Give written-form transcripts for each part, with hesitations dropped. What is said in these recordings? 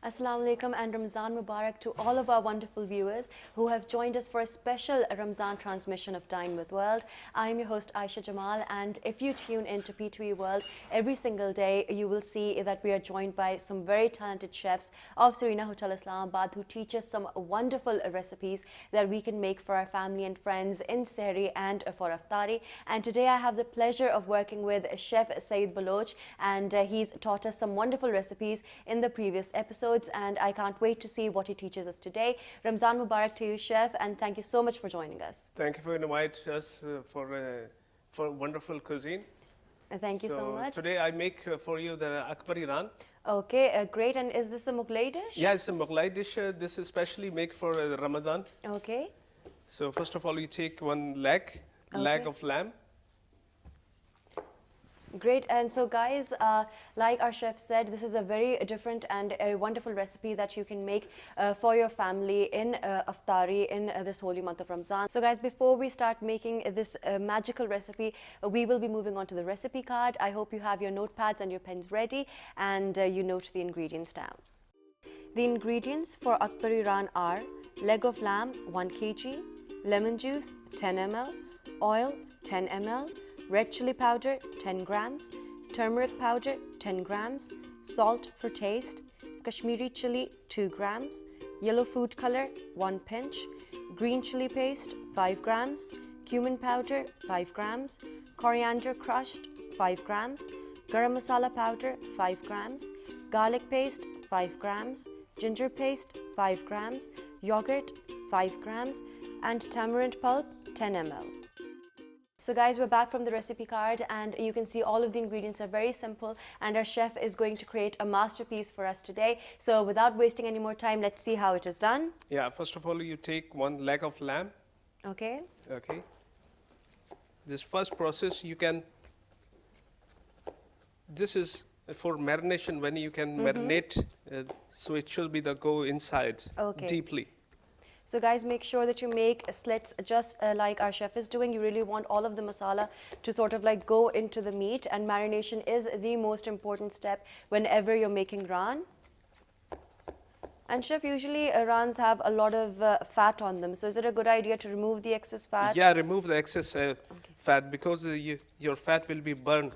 Assalamu alaikum and Ramzan Mubarak to all of our wonderful viewers who have joined us for a special Ramzan transmission of Dine with World. I am your host Ayesha Jamal, and if you tune into P2E World every single day, you will see that we are joined by some very talented chefs of Serena Hotel Islamabad who teach us some wonderful recipes that we can make for our family and friends in Sehri and for Iftari. And today I have the pleasure of working with Chef Saeed Baloch, and he's taught us some wonderful recipes in the previous episodes, and I can't wait to see what he teaches us today. Ramzan Mubarak to you, Chef, and thank you so much for joining us. Thank you for inviting us for wonderful cuisine. Thank you so much. Today I make for you the Akbari Raan. Okay, great. And is this a Mughlai dish? Yeah, it's a Mughlai dish. This is specially made for Ramadan. Okay. So first of all, you take one leg of lamb. Great. And so guys, like our chef said, this is a very different and a wonderful recipe that you can make for your family in Iftari in this holy month of Ramzan. So guys, before we start making this magical recipe, we will be moving on to the recipe card. I hope you have your notepads and your pens ready, and you note the ingredients down. The ingredients for Akbari Raan are leg of lamb 1 kg, lemon juice 10 ml, oil 10 ml, red chili powder 10 grams, turmeric powder 10 grams, salt for taste, Kashmiri chili 2 grams, yellow food color 1 pinch, green chili paste 5 grams, cumin powder 5 grams, coriander crushed 5 grams, garam masala powder 5 grams, garlic paste 5 grams, ginger paste 5 grams, yogurt 5 grams, and tamarind pulp 10 ml. So guys, we're back from the recipe card, and you can see all of the ingredients are very simple, and our chef is going to create a masterpiece for us today. So without wasting any more time, let's see how it is done. Yeah, first of all, you take one leg of lamb. Okay. Okay. This first process you can, this is for marination when you can marinate, so it should be go inside deeply. So guys, make sure that you make slits just like our chef is doing. You really want all of the masala to sort of like go into the meat, and marination is the most important step whenever you're making raan. And chef, usually raans have a lot of fat on them. So is it a good idea to remove the excess fat? Yeah, remove the excess fat, because your fat will be burned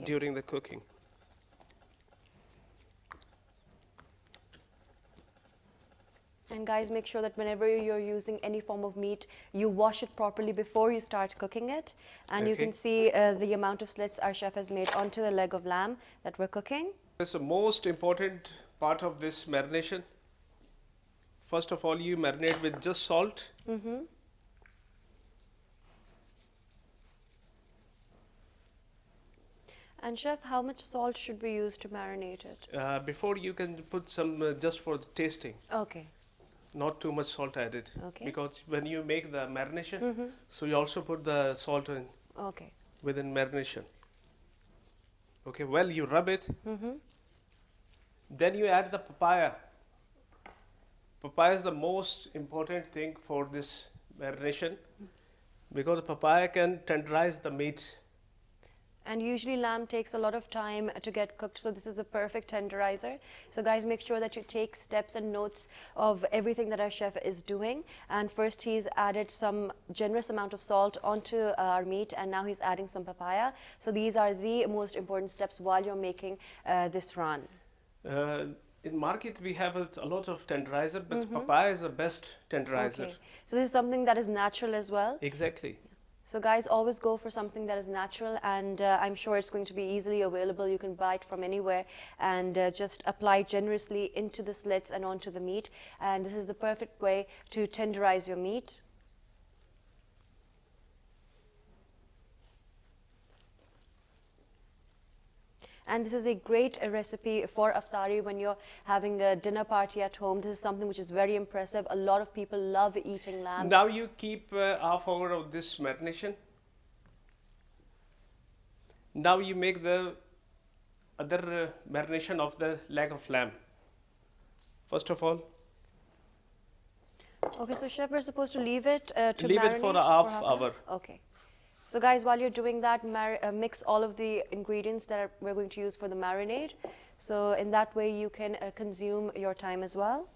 during the cooking. And guys, make sure that whenever you're using any form of meat, you wash it properly before you start cooking it. And you can see the amount of slits our chef has made onto the leg of lamb that we're cooking. It's the most important part of this marination. First of all, you marinate with just salt. And chef, how much salt should we use to marinate it? Before you can put some just for the tasting. Okay. Not too much salt added, because when you make the marination, so you also put the salt in within marination. Okay, well, you rub it, then you add the papaya. Papaya is the most important thing for this marination, because the papaya can tenderize the meat. And usually lamb takes a lot of time to get cooked, so this is a perfect tenderizer. So guys, make sure that you take steps and notes of everything that our chef is doing. And first he's added some generous amount of salt onto our meat, and now he's adding some papaya. So these are the most important steps while you're making this raan. In market we have a lot of tenderizer, but papaya is the best tenderizer. Okay. So this is something that is natural as well? Exactly. So guys, always go for something that is natural, and I'm sure it's going to be easily available. You can buy it from anywhere, and just apply generously into the slits and onto the meat. And this is the perfect way to tenderize your meat. And this is a great recipe for Iftari when you're having a dinner party at home. This is something which is very impressive. A lot of people love eating lamb. Now you keep half hour of this marination. Now you make the other marination of the leg of lamb. First of all. Okay, so chef, we're supposed to leave it to leave marinate it for a half hour. Okay. So guys, while you're doing that, mix all of the ingredients that we're going to use for the marinade. So in that way, you can consume your time as well.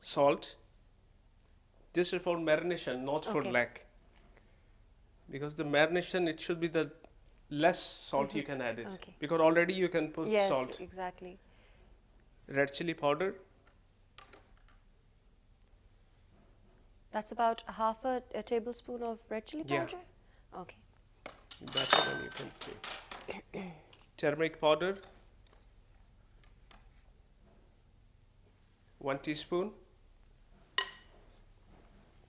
Salt. This is for marination, not for leg. Because the marination, it should be the less salt you can add it. Because already you can put salt. Yes, exactly. Red chili powder. That's about half a tablespoon of red chili powder? Yeah. Okay. Better than you can see. Turmeric powder. 1 teaspoon.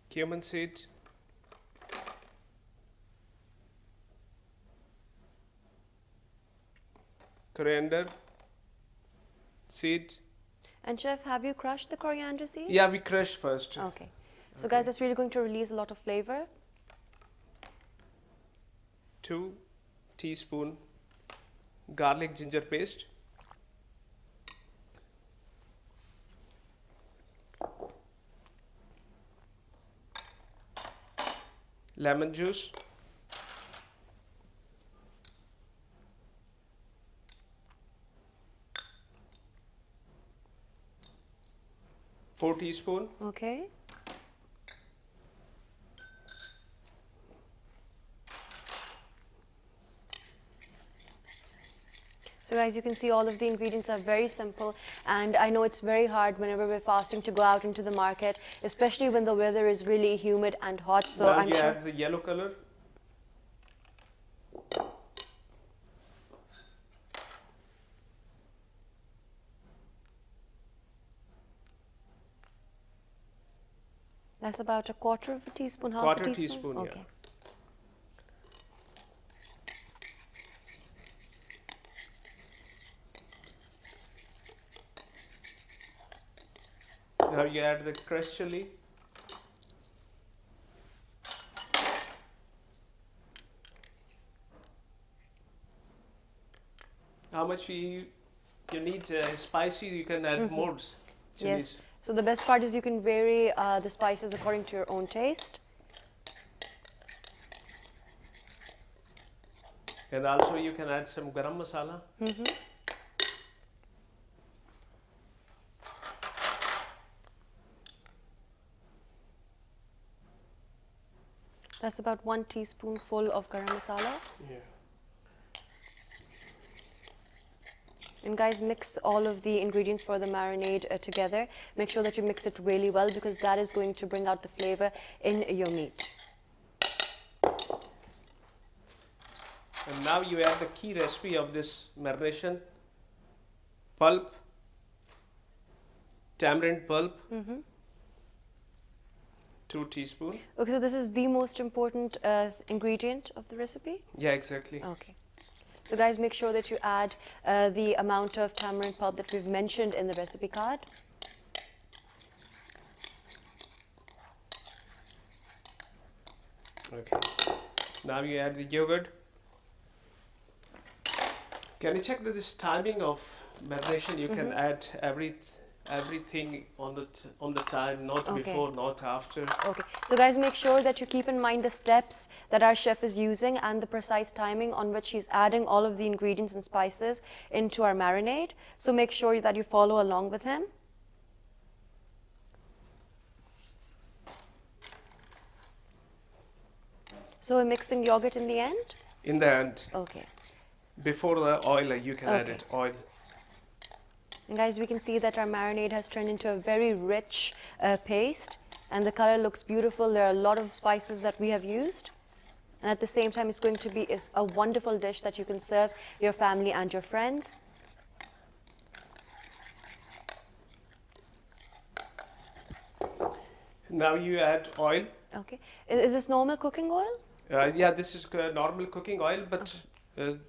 Cumin seed. Coriander seed. And chef, have you crushed the coriander seeds? Yeah, we crushed first. Okay. So guys, that's really going to release a lot of flavor. 2 teaspoon garlic ginger paste. Lemon juice. 4 teaspoon. Okay. So guys, you can see all of the ingredients are very simple, and I know it's very hard whenever we're fasting to go out into the market, especially when the weather is really humid and hot. So now I'm sure. Add the yellow color. That's about a quarter of a teaspoon, half Quarter a teaspoon? teaspoon, okay. Now you add the crushed chili. How much you need spicy, you can add more chilies. Yes. So the best part is you can vary the spices according to your own taste. And also you can add some garam masala. That's about 1 teaspoonful of garam masala. Yeah. And guys, mix all of the ingredients for the marinade together. Make sure that you mix it really well, because that is going to bring out the flavor in your meat. And now you add the key recipe of this marination. Pulp, tamarind pulp, 2 teaspoon. Okay, so this is the most important ingredient of the recipe? Yeah, exactly. Okay. So guys, make sure that you add the amount of tamarind pulp that we've mentioned in the recipe card. Okay. Now you add the yogurt. Can you check that this timing of marination? You can add everything on the time, not before, not after. Okay. So guys, make sure that you keep in mind the steps that our chef is using and the precise timing on which he's adding all of the ingredients and spices into our marinade. So make sure that you follow along with him. So we're mixing yogurt in the end? In the end. Okay. Before the oil, you can add it, oil. And guys, we can see that our marinade has turned into a very rich paste, and the color looks beautiful. There are a lot of spices that we have used, and at the same time it's going to be a wonderful dish that you can serve your family and your friends. Now you add oil. Okay. Is this normal cooking oil? Yeah, this is normal cooking oil, but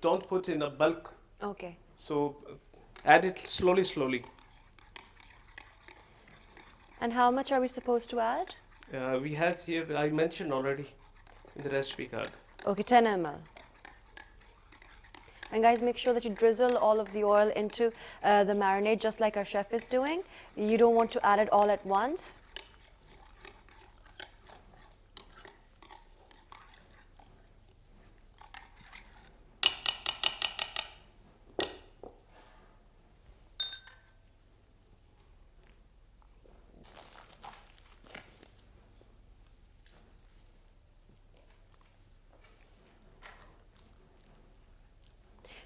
don't put in a bulk. Okay. So add it slowly. And how much are we supposed to add? We have here, I mentioned already in the recipe card. Okay, 10 ml. And guys, make sure that you drizzle all of the oil into the marinade, just like our chef is doing. You don't want to add it all at once.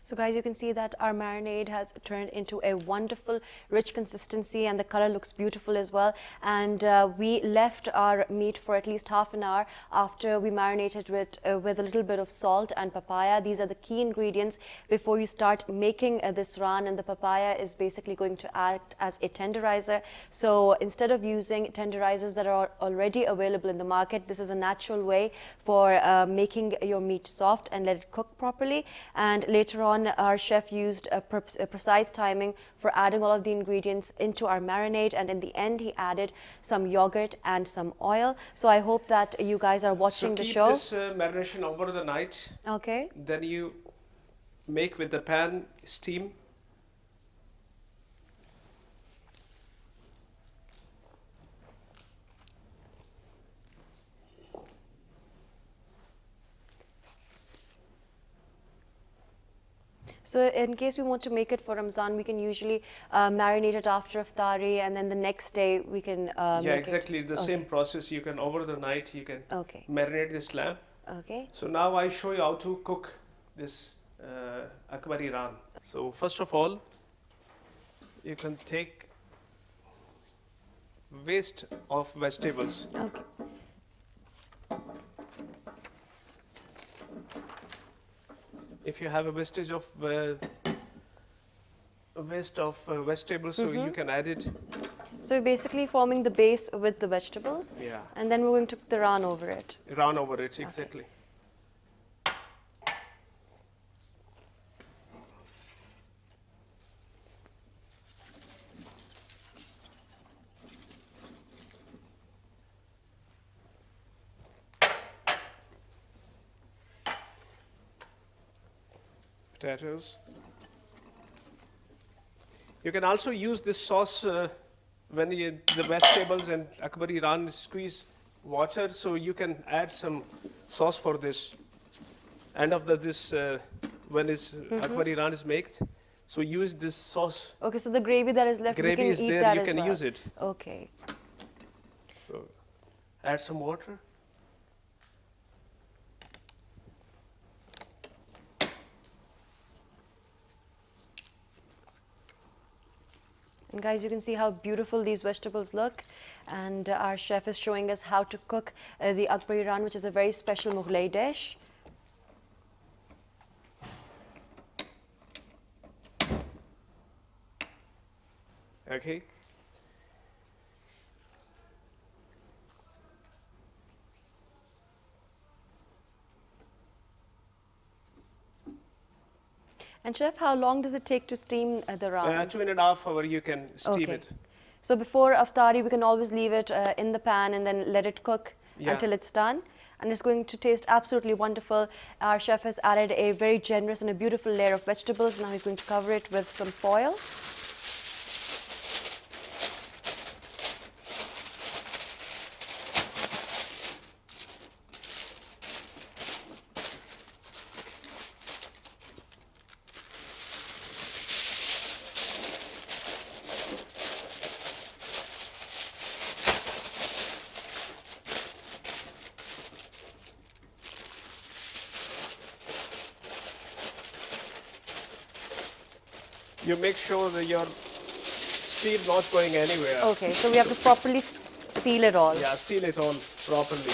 So guys, you can see that our marinade has turned into a wonderful rich consistency, and the color looks beautiful as well. And we left our meat for at least half an hour after we marinated with a little bit of salt and papaya. These are the key ingredients before you start making this raan, and the papaya is basically going to act as a tenderizer. So instead of using tenderizers that are already available in the market, this is a natural way for making your meat soft and let it cook properly. And later on, our chef used a precise timing for adding all of the ingredients into our marinade, and in the end he added some yogurt and some oil. So I hope that you guys are watching the show. So keep this marination over the night. Okay. Then you make with the pan steam. So in case we want to make it for Ramzan, we can usually marinate it after Iftari, and then the next day we can yeah, make exactly it. The same process. You can over the night you can marinate this lamb. Okay. So now I show you how to cook this Akbari Raan. So first of all, you can take waste of vegetables. Okay. If you have a wastage of vegetables, so you can add it. So you're basically forming the base with the vegetables. Yeah. And then we're going to put the raan over it. Raan over it, exactly. Potatoes. You can also use this sauce when the vegetables and Akbari Raan squeeze water, so you can add some sauce for this. End of when Akbari Raan is made, so use this sauce. Okay, so the gravy that is left, gravy we can is eat there, that you as can well. use it. Okay. So add some water. And guys, you can see how beautiful these vegetables look. And our chef is showing us how to cook the Akbari Raan, which is a very special Mughlai dish. Okay. And chef, how long does it take to steam the raan? 2.5 hours you can steam it. So before Iftari, we can always leave it in the pan and then let it cook until it's done. And it's going to taste absolutely wonderful. Our chef has added a very generous and a beautiful layer of vegetables. Now he's going to cover it with some foil. You make sure that your steam not going anywhere. Okay, so we have to properly seal it all. Yeah, seal it all properly.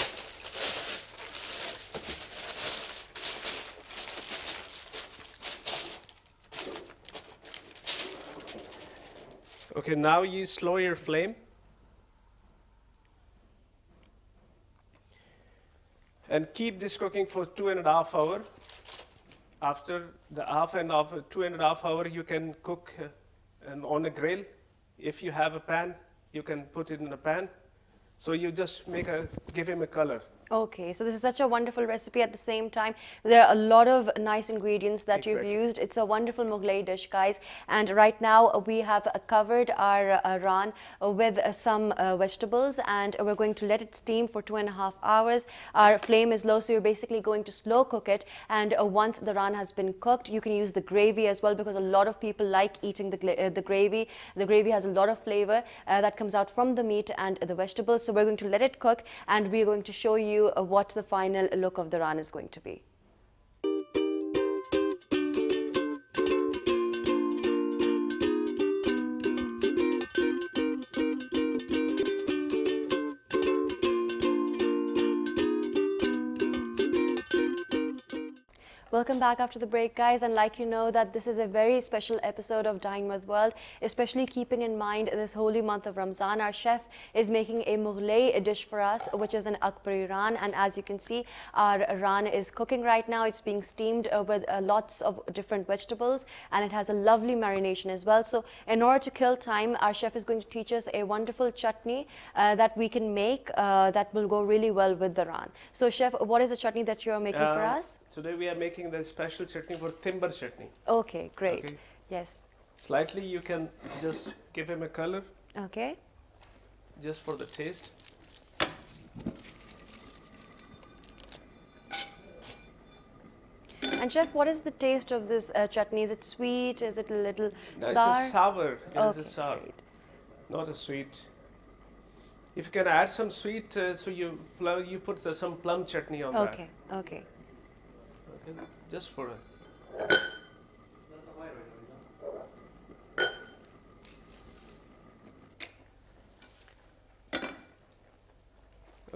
Okay, now you slow your flame. And keep this cooking for 2.5 hours. After the 2.5 hours, you can cook on a grill. If you have a pan, you can put it in a pan. So you just give him a color. Okay, so this is such a wonderful recipe. At the same time, there are a lot of nice ingredients that you've used. It's a wonderful Mughlai dish, guys. And right now we have covered our raan with some vegetables, and we're going to let it steam for 2.5 hours. Our flame is low, so you're basically going to slow cook it. And once the raan has been cooked, you can use the gravy as well, because a lot of people like eating the gravy. The gravy has a lot of flavor that comes out from the meat and the vegetables. So we're going to let it cook, and we're going to show you what the final look of the raan is going to be. Welcome back after the break, guys, and like you know that this is a very special episode of Dine with World, especially keeping in mind this holy month of Ramzan. Our chef is making a Mughlai dish for us, which is an Akbari Raan, and as you can see, our Raan is cooking right now. It's being steamed with lots of different vegetables, and it has a lovely marination as well. So in order to kill time, our chef is going to teach us a wonderful chutney that we can make that will go really well with the Raan. So chef, what is the chutney that you're making for us? Today we are making the special chutney for timber chutney. Okay, great. Okay. Yes. Slightly you can just give him a color. Okay. Just for the taste. And chef, what is the taste of this chutney? Is it sweet? Is it a little No, sour? it's a sour. Okay, It's a sour. great. Not a sweet. If you can add some sweet, so you put some plum chutney on that. Okay, okay. Okay, just for a.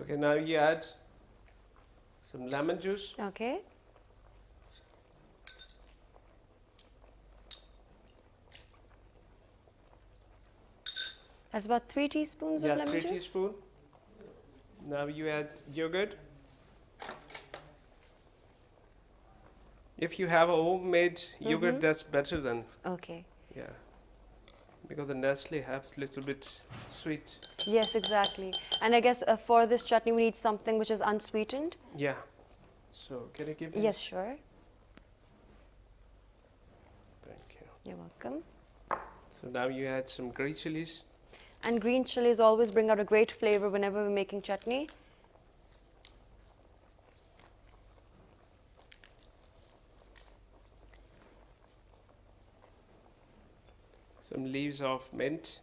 Okay, now you add some lemon juice. Okay. That's about 3 teaspoons of lemon juice? 3 teaspoons. Now you add yogurt. If you have a homemade yogurt, that's better than. Okay. Yeah. Because the Nestle have a little bit sweet. Yes, exactly. And I guess for this chutney, we need something which is unsweetened. Yeah. So can you give me? Yes, sure. Thank you. You're welcome. So now you add some green chilies. And green chilies always bring out a great flavor whenever we're making chutney. Some leaves of mint.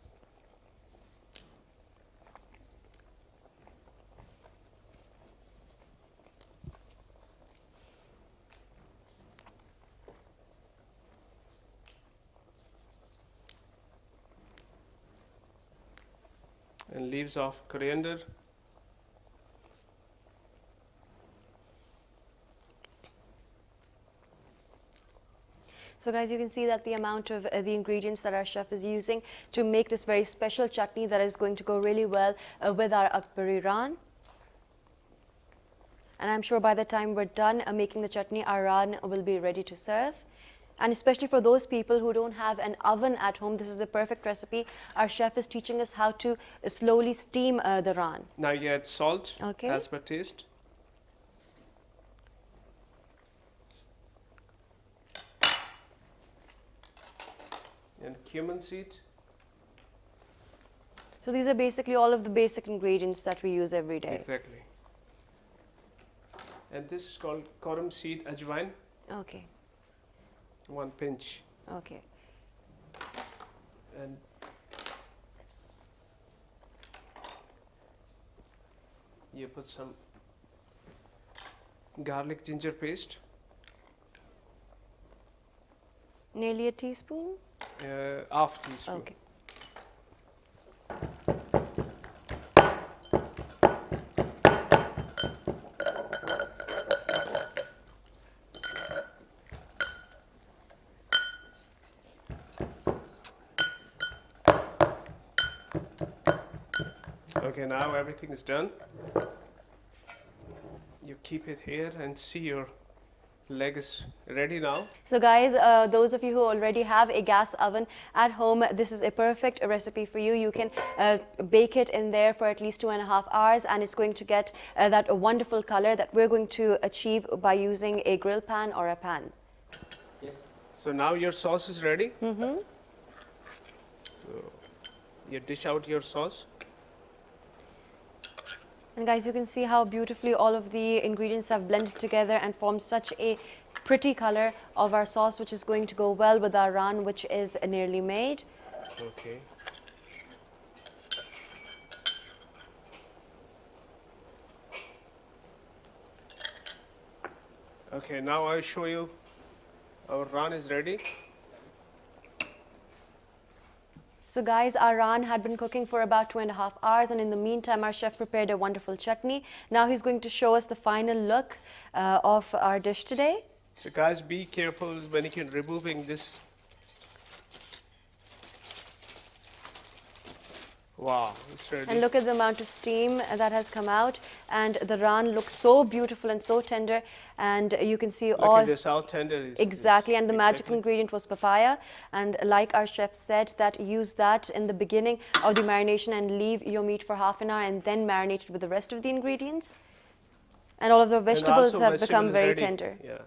And leaves of coriander. So guys, you can see that the amount of the ingredients that our chef is using to make this very special chutney that is going to go really well with our Akbari Raan. And I'm sure by the time we're done making the chutney, our Raan will be ready to serve. And especially for those people who don't have an oven at home, this is a perfect recipe. Our chef is teaching us how to slowly steam the Raan. Now you add salt Okay. as per taste. And cumin seed. So these are basically all of the basic ingredients that we use every day. Exactly. And this is called korum seed ajwain. Okay, 1 pinch. okay. And you put some garlic ginger paste. Nearly a teaspoon? Half teaspoon. Okay. Okay, now everything is done. You keep it here and see your leg is ready now. So guys, those of you who already have a gas oven at home, this is a perfect recipe for you. You can bake it in there for at least 2.5 hours and it's going to get that wonderful color that we're going to achieve by using a grill pan or a pan. Yes. So now your sauce is ready. So you dish out your sauce. And guys, you can see how beautifully all of the ingredients have blended together and formed such a pretty color of our sauce, which is going to go well with our Raan, which is nearly made. Okay. Okay, now I'll show you our Raan is ready. So guys, our Raan had been cooking for about 2.5 hours, and in the meantime, our chef prepared a wonderful chutney. Now he's going to show us the final look of our dish today. So guys, be careful when you're removing this. Wow, it's ready. And look at the amount of steam that has come out, and the Raan looks so beautiful and so tender, and you can see Look all. at this, how tender it is. Exactly, and the magical ingredient was papaya, and like our chef said, that use that in the beginning of the marination and leave your meat for half an hour and then marinate it with the rest of the ingredients. And all of the vegetables have become very tender. Yeah.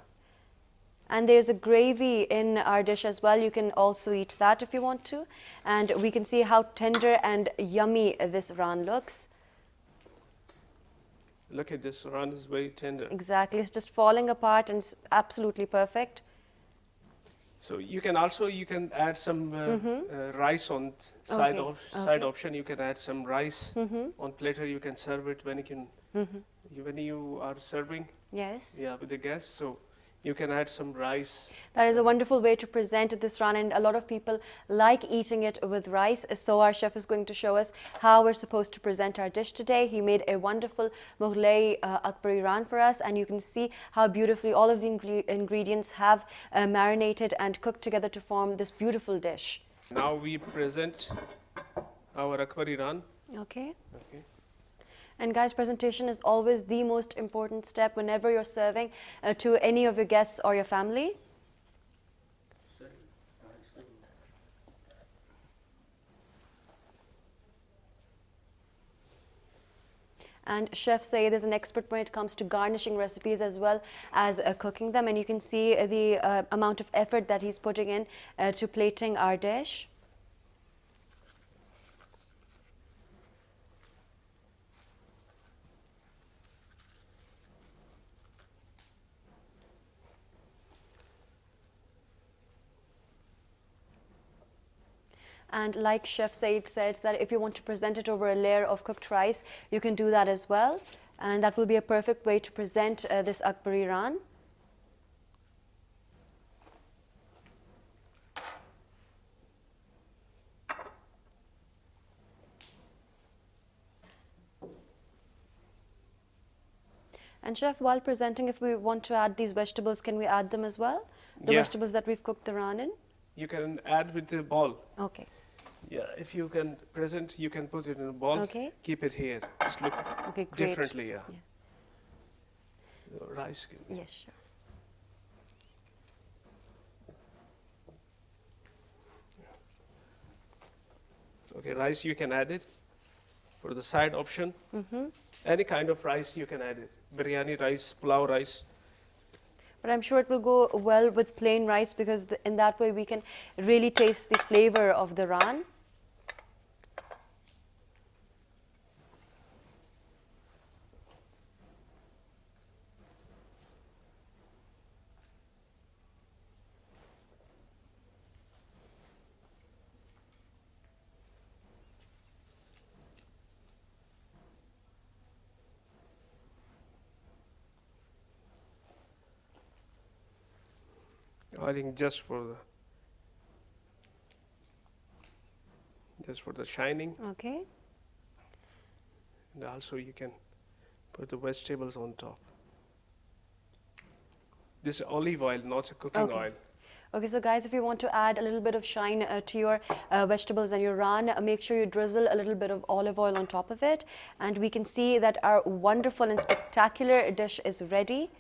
And there's a gravy in our dish as well. You can also eat that if you want to. And we can see how tender and yummy this Raan looks. Look at this, Raan is very tender. Exactly, it's just falling apart and it's absolutely perfect. So you can also add some rice on side option. You can add some rice on platter. You can serve it when you are serving. Yes. Yeah, with the guests. So you can add some rice. That is a wonderful way to present this Raan, and a lot of people like eating it with rice. So our chef is going to show us how we're supposed to present our dish today. He made a wonderful Mughlai Akbari Raan for us, and you can see how beautifully all of the ingredients have marinated and cooked together to form this beautiful dish. Now we present our Akbari Raan. Okay. And guys, presentation is always the most important step whenever you're serving to any of your guests or your family. And Chef Saeed is an expert when it comes to garnishing recipes as well as cooking them. And you can see the amount of effort that he's putting in to plating our dish. And like Chef Saeed said, that if you want to present it over a layer of cooked rice, you can do that as well. And that will be a perfect way to present this Akbari Raan. And Chef, while presenting, if we want to add these vegetables, can we add them as well? The vegetables that we've cooked the Raan in? You can add with the bowl. Okay. Yeah, if you can present, you can put it in a bowl. Okay. Keep it here. Just look differently. Yeah. Rice. Yes, sure. Okay, rice you can add it. For the side option, any kind of rice you can add it. Biryani rice, pulao rice. But I'm sure it will go well with plain rice, because in that way we can really taste the flavor of the Raan. I think just for the shining. Okay. And also you can put the vegetables on top. This is olive oil, not a cooking oil. Okay, so guys, if you want to add a little bit of shine to your vegetables and your Raan, make sure you drizzle a little bit of olive oil on top of it. And we can see that our wonderful and spectacular dish is ready.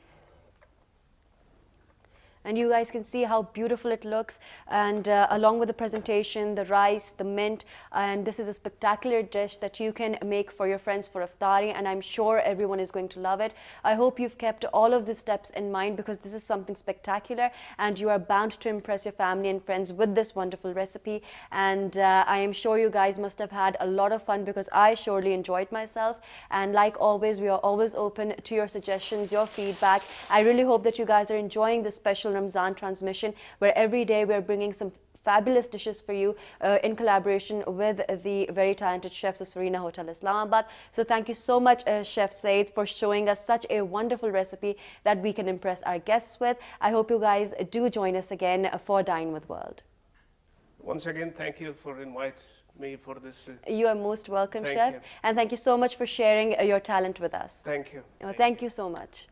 And you guys can see how beautiful it looks, and along with the presentation, the rice, the mint, and this is a spectacular dish that you can make for your friends for iftari, and I'm sure everyone is going to love it. I hope you've kept all of the steps in mind, because this is something spectacular and you are bound to impress your family and friends with this wonderful recipe. And I am sure you guys must have had a lot of fun, because I surely enjoyed myself. And like always, we are always open to your suggestions, your feedback. I really hope that you guys are enjoying this special Ramzan transmission, where every day we are bringing some fabulous dishes for you in collaboration with the very talented chefs of Serena Hotel Islamabad. So thank you so much, Chef Saeed, for showing us such a wonderful recipe that we can impress our guests with. I hope you guys do join us again for Dine with World. Once again, thank you for inviting me for this. You are most welcome, Chef. And thank you so much for sharing your talent with us. Thank you. Thank you so much.